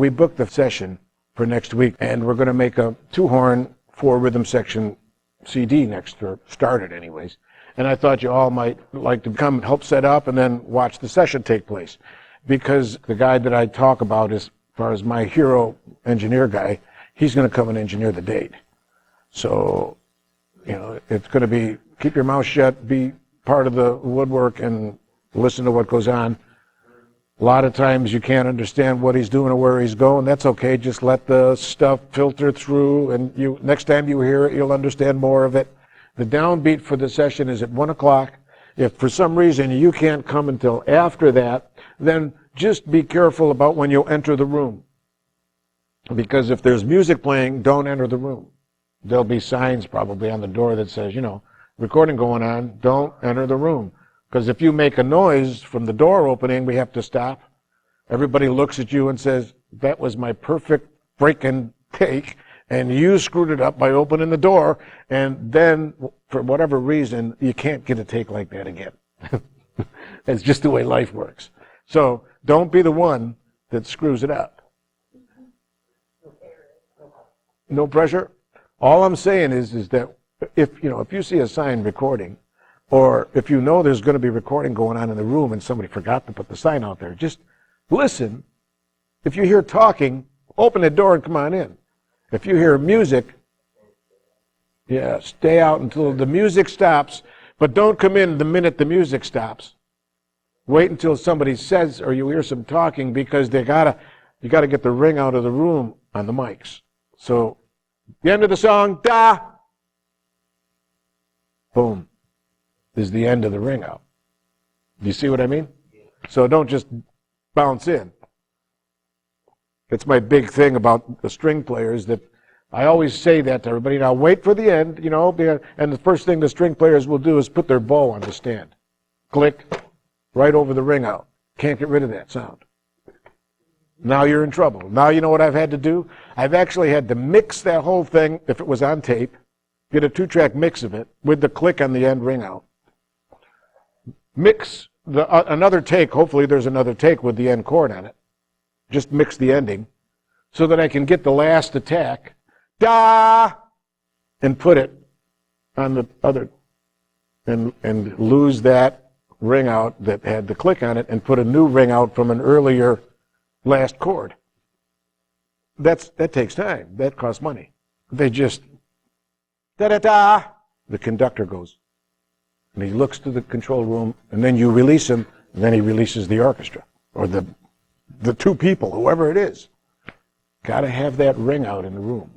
we booked the session for next week, and we're going to make a 2-horn 4-rhythm section CD next, or start it anyways. And I thought you all might like to come and help set up and then watch the session take place. Because the guy that I talk about, as far as my hero engineer guy, he's going to come and engineer the date. So, it's going to be, keep your mouth shut, be part of the woodwork and listen to what goes on. A lot of times you can't understand what he's doing or where he's going. That's okay. Just let the stuff filter through, and next time you hear it, you'll understand more of it. The downbeat for the session is at 1 o'clock. If for some reason you can't come until after that, then just be careful about when you enter the room. Because if there's music playing, don't enter the room. There'll be signs probably on the door that says, recording going on, don't enter the room. Because if you make a noise from the door opening, we have to stop. Everybody looks at you and says, that was my perfect freaking take, and you screwed it up by opening the door, and then, for whatever reason, you can't get a take like that again. It's just the way life works. So don't be the one that screws it up. No pressure? All I'm saying is that if you see a sign recording, or if you know there's going to be recording going on in the room and somebody forgot to put the sign out there, just listen. If you hear talking, open the door and come on in. If you hear music, stay out until the music stops, but don't come in the minute the music stops. Wait until somebody says, or you hear some talking, because you gotta get the ring out of the room on the mics. So, the end of the song, da, boom, is the end of the ring out. Do you see what I mean? So don't just bounce in. It's my big thing about the string players, that I always say that to everybody. Now wait for the end, and the first thing the string players will do is put their bow on the stand. Click, right over the ring out. Can't get rid of that sound. Now you're in trouble. Now you know what I've had to do? I've actually had to mix that whole thing, if it was on tape, get a 2-track mix of it with the click on the end ring out. Mix another take, hopefully there's another take with the end chord on it. Just mix the ending so that I can get the last attack, da, and put it on the other, and lose that ring out that had the click on it and put a new ring out from an earlier last chord. That takes time. That costs money. They just, da-da-da, the conductor goes. And he looks to the control room, and then you release him, and then he releases the orchestra, or the 2 people, whoever it is. Got to have that ring out in the room,